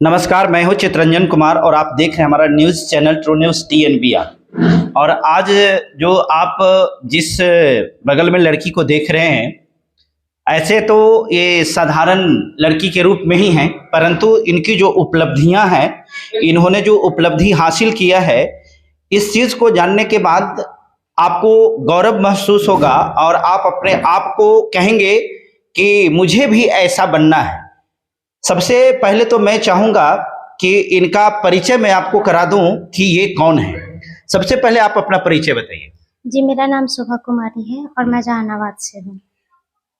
नमस्कार, मैं हूं चित्रंजन कुमार और आप देख रहे हैं हमारा news channel true news TNBR। और आज जो आप जिस बगल में लड़की को देख रहे हैं, ऐसे तो ये साधारण लड़की के रूप में ही हैं, परंतु इनकी जो उपलब्धियां हैं, इन्होंने जो उपलब्धि हासिल किया है, इस चीज़ को जानने के बाद आपको गौरव महसूस होगा और आप अपने आप को कहेंगे कि मुझे भी ऐसा बनना है। सबसे पहले तो मैं चाहूंगा कि इनका परिचय मैं आपको करा दूं कि ये कौन है। सबसे पहले आप अपना परिचय बताइए। जी, मेरा नाम शोभा कुमारी है और मैं जहानाबाद से हूँ।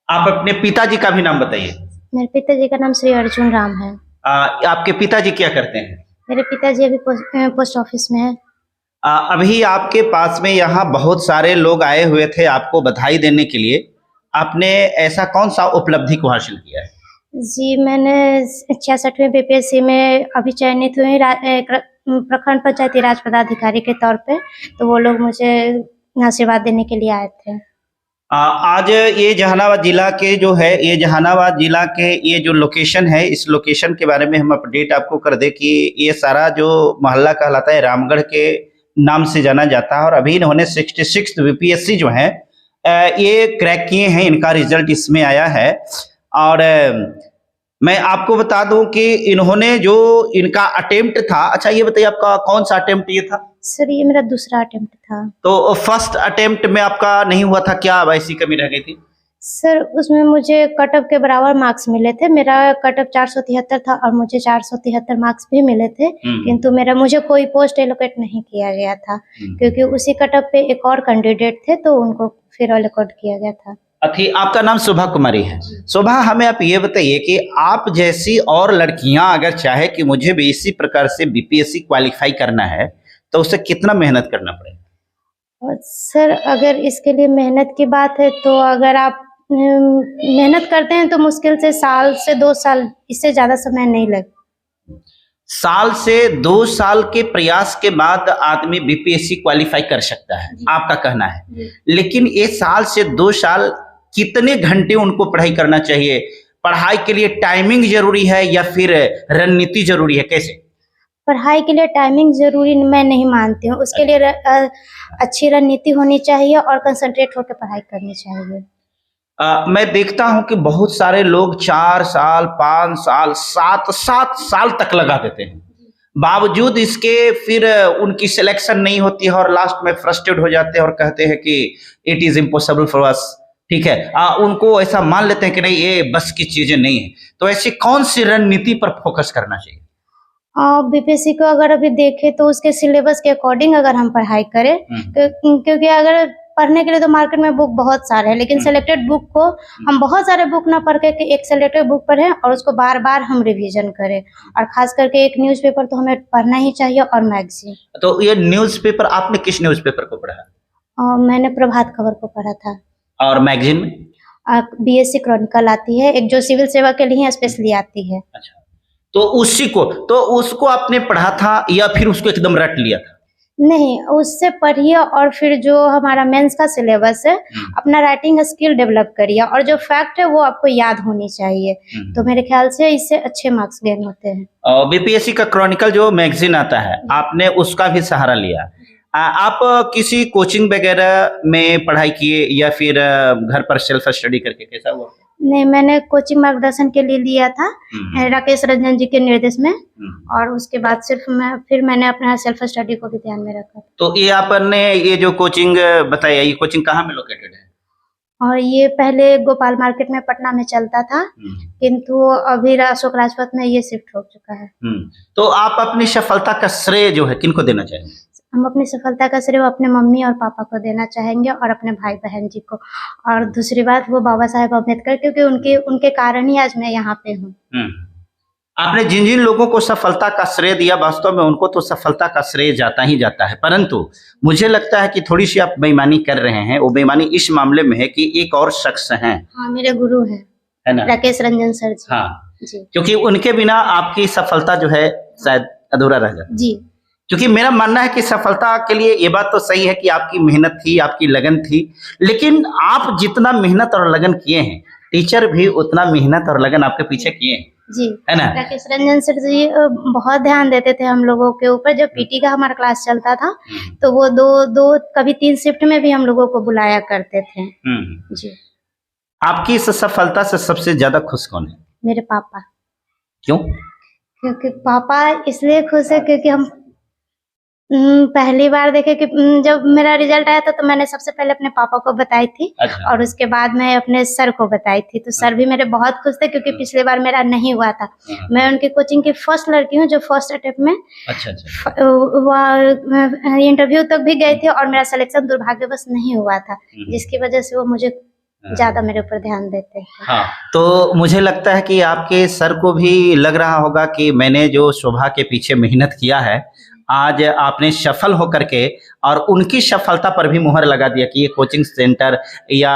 आप अपने पिताजी का भी नाम बताइए। मेरे पिताजी का नाम श्री अर्जुन राम है। आपके पिताजी क्या करते हैं? मेरे पिताजी अभी पोस्ट ऑफिस में है। अभी आपके पास में यहाँ बहुत सारे लोग आए हुए थे आपको बधाई देने के लिए। आपने ऐसा कौन सा उपलब्धि को हासिल किया है? जी, मैंने 66वें BPSC में अभी चयनित हुई प्रखंड पंचायती राज पदाधिकारी के तौर पे, तो वो लोग मुझे आशीर्वाद देने के लिए आए थे। आज ये जहानाबाद जिला के जो है, ये जहानाबाद जिला के ये जो लोकेशन है, इस लोकेशन के बारे में हम अपडेट आपको कर दे कि ये सारा जो मोहल्ला कहलाता है रामगढ़ के नाम से जाना जाता है। और अभी इन्होंने 66 BPSC जो है ये क्रैक किए हैं, इनका रिजल्ट इसमें आया है। और मैं आपको बता दूं कि इन्होंने जो इनका अटेम्प्ट था, अच्छा ये बताइए आपका कौन सा अटेम्प्ट ये था? सर, ये मेरा दूसरा अटेम्प्ट था। तो फर्स्ट अटेम्प्ट में आपका नहीं हुआ था, क्या ऐसी कमी रह गई थी? सर, उसमें मुझे कट ऑफ के बराबर मार्क्स मिले थे। मेरा कट ऑफ 473 था और मुझे 473 मार्क्स भी मिले थे, किंतु मुझे कोई पोस्ट एलोकेट नहीं किया गया था, क्योंकि उसी कट ऑफ पे एक और कैंडिडेट थे, तो उनको फिर एलोकेट किया गया था। आपका नाम शोभा कुमारी है। शोभा, हमें आप ये बताइए कि आप जैसी और लड़कियां अगर चाहे कि मुझे भी इसी प्रकार से BPSC क्वालिफाई करना है, तो उसे कितना मेहनत करना पड़ेगा? और सर, अगर इसके लिए मेहनत की बात है तो अगर आप मेहनत करते हैं तो मुश्किल से साल से 2 साल, इससे ज्यादा समय नहीं लगता। साल से 2 साल के प्रयास के बाद आदमी BPSC क्वालिफाई कर सकता है, आपका कहना है। लेकिन ये साल से 2 साल कितने घंटे उनको पढ़ाई करना चाहिए? पढ़ाई के लिए टाइमिंग जरूरी है या फिर रणनीति जरूरी है, कैसे? पढ़ाई के लिए टाइमिंग जरूरी मैं नहीं मानती हूँ। उसके लिए अच्छी रणनीति होनी चाहिए और कंसंट्रेट होकर पढ़ाई करनी चाहिए। मैं देखता हूं कि बहुत सारे लोग 4 साल, 5 साल, 7 साल तक लगा देते हैं, बावजूद इसके फिर उनकी सिलेक्शन नहीं होती है और लास्ट में फ्रस्ट्रेट हो जाते हैं और कहते हैं कि it is impossible for us. ठीक है, उनको ऐसा मान लेते हैं कि नहीं, ये बस की चीजें नहीं है। तो ऐसी कौन सी रणनीति पर फोकस करना चाहिए? BPSC को अगर अभी देखें तो उसके सिलेबस के अकॉर्डिंग अगर हम पढ़ाई करें, क्योंकि अगर पढ़ने के लिए तो मार्केट में बुक बहुत सारे हैं, लेकिन सिलेक्टेड बुक को हम बहुत सारे बुक ना पढ़ के एक सिलेक्टेड बुक पढ़ें और उसको बार बार हम रिवीजन करें। और खास करके एक न्यूज़पेपर तो हमें पढ़ना ही चाहिए, और मैगजीन। तो ये न्यूज़पेपर, आपने किस न्यूज़पेपर को पढ़ा? मैंने प्रभात खबर को पढ़ा था। और मैगजीन में BSC क्रॉनिकल आती है, एक जो सिविल सेवा के लिए स्पेशली आती है। अच्छा, तो उसको आपने पढ़ा था या फिर उसको एकदम रट लिया था? नहीं, उससे पढ़िए और फिर जो हमारा मेंस का सिलेबस है, अपना राइटिंग स्किल डेवलप करिए और जो फैक्ट है वो आपको याद होनी चाहिए। तो मेरे ख्याल से इससे अच्छे मार्क्स गेन होते हैं। BPSC का क्रॉनिकल जो मैगजीन आता है, आपने उसका भी सहारा लिया। आप किसी कोचिंग वगैरह में पढ़ाई किए या फिर घर पर सेल्फ स्टडी करके, कैसा हुआ? नहीं, मैंने कोचिंग मार्गदर्शन के लिए लिया था राकेश रंजन जी के निर्देश में, और उसके बाद फिर मैंने अपना सेल्फ स्टडी को भी ध्यान में रखा। तो ये आपने ये जो कोचिंग बताया, ये कोचिंग कहाँ में लोकेटेड है? और ये पहले गोपाल मार्केट में पटना में चलता था, किंतु अभी अशोक राजपथ में ये शिफ्ट हो चुका है। तो आप अपनी सफलता का श्रेय जो है किनको देना चाहेंगे? हम अपनी सफलता का श्रेय अपने मम्मी और पापा को देना चाहेंगे और अपने भाई बहन जी को। और दूसरी बात, वो बाबा साहेब अम्बेडकर, क्योंकि उनके कारण ही आज मैं यहाँ पे हूँ। आपने जिन जिन लोगों को सफलता का श्रेय दिया, वास्तव में उनको तो सफलता का श्रेय जाता ही जाता है, परंतु मुझे लगता है कि थोड़ी सी आप बेईमानी कर रहे हैं। वो बेईमानी इस मामले में है कि एक और शख्स हैं। हाँ, मेरे गुरु है ना, राकेश रंजन सर जी। हाँ जी, क्योंकि उनके बिना आपकी सफलता जो है शायद अधूरा रह जाता जी। क्योंकि मेरा मानना है कि सफलता के लिए ये बात तो सही है कि आपकी मेहनत थी, आपकी लगन थी, लेकिन आप जितना मेहनत और लगन किए हैं, टीचर भी उतना मेहनत और लगन आपके पीछे किए हैं। जी है ना? राकेश रंजन सर जी बहुत ध्यान देते थे हम लोगों के ऊपर। जब पीटी का हमारा क्लास चलता था तो वो दो कभी 3 शिफ्ट में भी हम लोगों को बुलाया करते थे। जी आपकी इस सफलता से सबसे ज्यादा खुश कौन है? मेरे पापा। क्यों? क्योंकि पापा इसलिए खुश है क्योंकि हम पहली बार देखे कि जब मेरा रिजल्ट आया था तो मैंने सबसे पहले अपने पापा को बताई थी। अच्छा। और उसके बाद मैं अपने सर को बताई थी। तो सर भी मेरे बहुत खुश थे क्योंकि पिछली बार मेरा नहीं हुआ था। मैं उनकी कोचिंग की फर्स्ट लड़की हूँ जो फर्स्ट अटेम्प्ट में अच्छा। इंटरव्यू तक भी गई थी और मेरा सिलेक्शन दुर्भाग्यवश नहीं हुआ था, जिसकी वजह से वो मुझे ज्यादा मेरे ऊपर ध्यान देते हैं। हाँ, तो मुझे लगता है कि आपके सर को भी लग रहा होगा कि मैंने जो शोभा के पीछे मेहनत किया है, आज आपने सफल होकर के और उनकी सफलता पर भी मुहर लगा दिया कि ये कोचिंग सेंटर या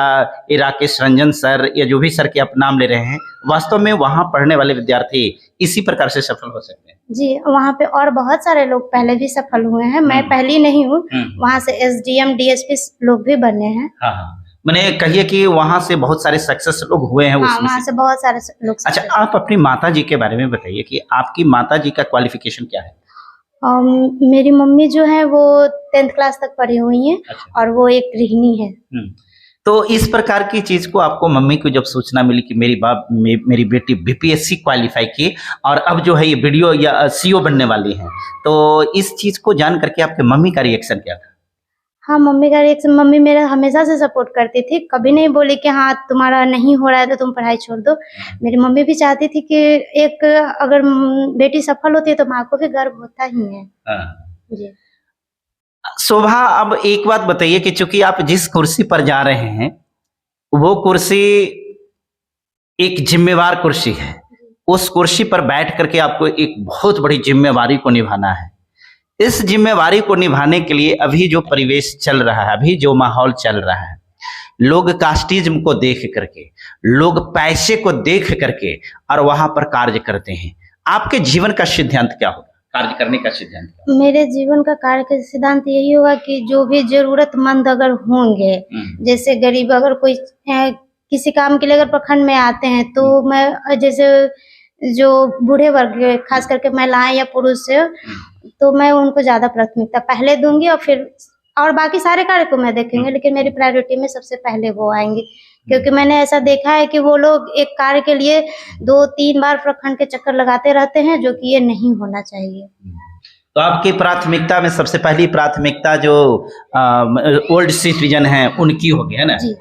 ये राकेश रंजन सर या जो भी सर के आप नाम ले रहे हैं, वास्तव में वहाँ पढ़ने वाले विद्यार्थी इसी प्रकार से सफल हो सकते हैं। जी वहाँ पे और बहुत सारे लोग पहले भी सफल हुए हैं। मैं पहली नहीं हूँ, वहाँ से SDM DSP लोग भी बने हैं। हाँ, मैंने कहिए कि वहाँ से बहुत सारे सक्सेस लोग हुए हैं। हाँ, वहाँ से बहुत सारे लोग। अच्छा, आप अपनी माता जी के बारे में बताइए कि आपकी माता जी का क्वालिफिकेशन क्या है? मेरी मम्मी जो है वो 10th क्लास तक पढ़ी हुई हैं। अच्छा। और वो एक गृहिणी है। तो इस प्रकार की चीज को आपको मम्मी को जब सूचना मिली कि मेरी बेटी BPSC क्वालिफाई की और अब जो है ये वीडियो या CO बनने वाली है, तो इस चीज को जान करके आपके मम्मी का रिएक्शन क्या था? हाँ, मम्मी का रिएक्शन, मम्मी मेरा हमेशा से सपोर्ट करती थी। कभी नहीं बोली कि हाँ तुम्हारा नहीं हो रहा है तो तुम पढ़ाई छोड़ दो। मेरी मम्मी भी चाहती थी कि एक अगर बेटी सफल होती है तो माँ को भी गर्व होता ही है। जी शोभा, अब एक बात बताइए कि चूंकि आप जिस कुर्सी पर जा रहे हैं वो कुर्सी एक जिम्मेवार कुर्सी है, उस कुर्सी पर बैठ करके आपको एक बहुत बड़ी जिम्मेवारी को निभाना है। इस जिम्मेवारी को निभाने के लिए अभी जो परिवेश चल रहा है, अभी जो माहौल चल रहा है, लोग कास्टिज्म को देख करके, लोग पैसे को देख करके और वहां पर कार्य करते हैं। आपके जीवन का सिद्धांत क्या होगा, कार्य करने का सिद्धांत क्या? मेरे जीवन का कार्य का सिद्धांत यही होगा कि जो भी जरूरतमंद अगर होंगे, जैसे गरीब अगर कोई किसी काम के लिए अगर प्रखंड में आते हैं तो मैं जैसे जो बूढ़े वर्ग खास करके महिलाएं या पुरुष से, तो मैं उनको ज्यादा प्राथमिकता पहले दूंगी और बाकी सारे कार्य को मैं देखेंगे, लेकिन मेरी प्रायोरिटी में सबसे पहले वो आएंगे। क्योंकि मैंने ऐसा देखा है कि वो लोग एक कार्य के लिए 2-3 बार प्रखंड के चक्कर लगाते रहते हैं, जो कि ये नहीं होना चाहिए। तो आपकी प्राथमिकता में सबसे पहली प्राथमिकता जो ओल्ड सिटीजन हैं उनकी होगी, है ना? जी।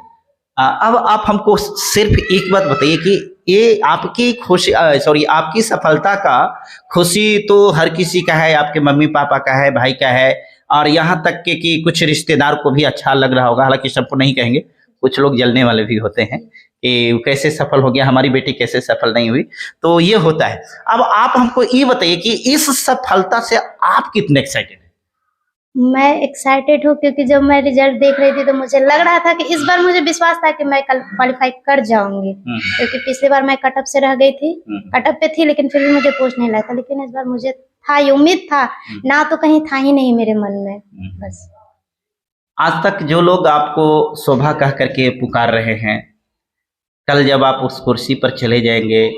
अब आप हमको सिर्फ एक बात बताइए कि ये आपकी खुशी आपकी सफलता का खुशी तो हर किसी का है, आपके मम्मी पापा का है, भाई का है, और यहाँ तक के कि कुछ रिश्तेदार को भी अच्छा लग रहा होगा, हालांकि सबको नहीं कहेंगे, कुछ लोग जलने वाले भी होते हैं कि कैसे सफल हो गया, हमारी बेटी कैसे सफल नहीं हुई, तो ये होता है। अब आप हमको ये बताइए कि इस सफलता से आप कितने एक्साइटेड हैं? मैं एक्साइटेड हूँ क्योंकि जब मैं रिजल्ट देख रही थी तो मुझे लग रहा था कि इस बार मुझे विश्वास था कि मैं कल क्वालिफाई कर जाऊंगी, क्योंकि पिछली बार मैं कटअप से रह गई थी, कटअप पे थी लेकिन फिर भी मुझे पोस्ट नहीं लगा था। लेकिन इस बार मुझे था, ये उम्मीद था ना, तो कहीं था ही नहीं मेरे मन में। बस आज तक जो लोग आपको शोभा कह करके पुकार रहे हैं, कल जब आप उस कुर्सी पर चले जाएंगे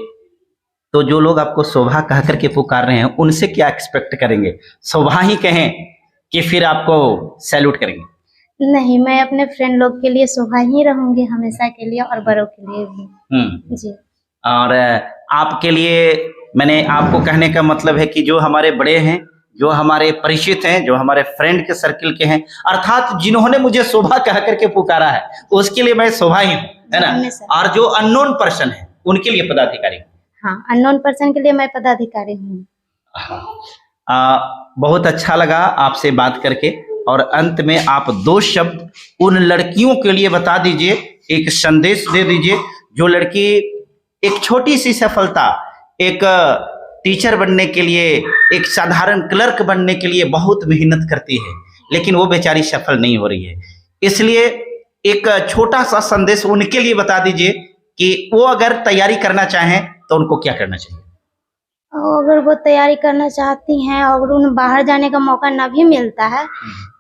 तो जो लोग आपको शोभा कह करके पुकार रहे हैं उनसे क्या एक्सपेक्ट करेंगे? शोभा ही कहें कि फिर आपको सैल्यूट करेंगे? नहीं, मैं अपने फ्रेंड लोग के लिए शोभा ही रहूंगी हमेशा के लिए, और बड़ों के लिए भी। जी। और आपके लिए मैंने आपको कहने का मतलब है कि जो हमारे बड़े हैं, जो हमारे परिचित हैं, जो हमारे फ्रेंड के सर्किल के हैं, अर्थात जिन्होंने मुझे शोभा कह करके पुकारा है, उसके लिए मैं शोभा ही हूँ, है ना? और जो अननोन पर्सन है उनके लिए पदाधिकारी। हाँ, अननोन पर्सन के लिए मैं पदाधिकारी हूँ। बहुत अच्छा लगा आपसे बात करके, और अंत में आप 2 शब्द उन लड़कियों के लिए बता दीजिए, एक संदेश दे दीजिए जो लड़की एक छोटी सी सफलता, एक टीचर बनने के लिए, एक साधारण क्लर्क बनने के लिए बहुत मेहनत करती है, लेकिन वो बेचारी सफल नहीं हो रही है। इसलिए एक छोटा सा संदेश उनके लिए बता दीजिए कि वो अगर तैयारी करना चाहें तो उनको क्या करना चाहिए? अगर वो तैयारी करना चाहती हैं और उन्हें बाहर जाने का मौका ना भी मिलता है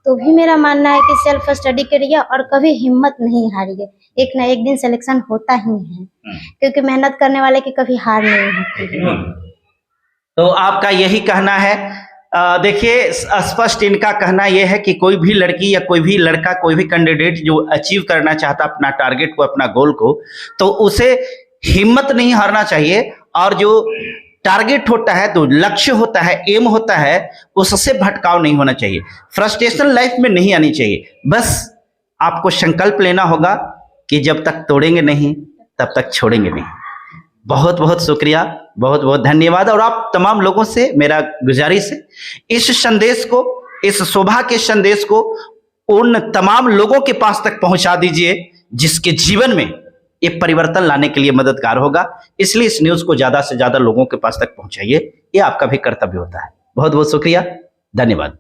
तो भी मेरा मानना है कि सेल्फ स्टडी करिए और कभी हिम्मत नहीं हारिए। एक ना एक दिन सिलेक्शन होता ही है, क्योंकि मेहनत करने वाले की कभी हार नहीं होती। तो आपका यही कहना है। देखिए, स्पष्ट इनका कहना यह है कि कोई भी लड़की या कोई भी लड़का, कोई भी कैंडिडेट जो अचीव करना चाहता अपना टारगेट को, अपना गोल को, तो उसे हिम्मत नहीं हारना चाहिए। और जो टारगेट होता है, तो लक्ष्य होता है, एम होता है, उससे भटकाव नहीं होना चाहिए, फ्रस्ट्रेशन लाइफ में नहीं आनी चाहिए। बस आपको संकल्प लेना होगा कि जब तक तोड़ेंगे नहीं तब तक छोड़ेंगे नहीं। बहुत बहुत शुक्रिया, बहुत बहुत धन्यवाद। और आप तमाम लोगों से मेरा गुजारिश है, इस संदेश को, इस शोभा के संदेश को उन तमाम लोगों के पास तक पहुंचा दीजिए जिसके जीवन में ये परिवर्तन लाने के लिए मददगार होगा। इसलिए इस न्यूज़ को ज़्यादा से ज़्यादा लोगों के पास तक पहुंचाइए, ये आपका भी कर्तव्य होता है। बहुत बहुत शुक्रिया, धन्यवाद।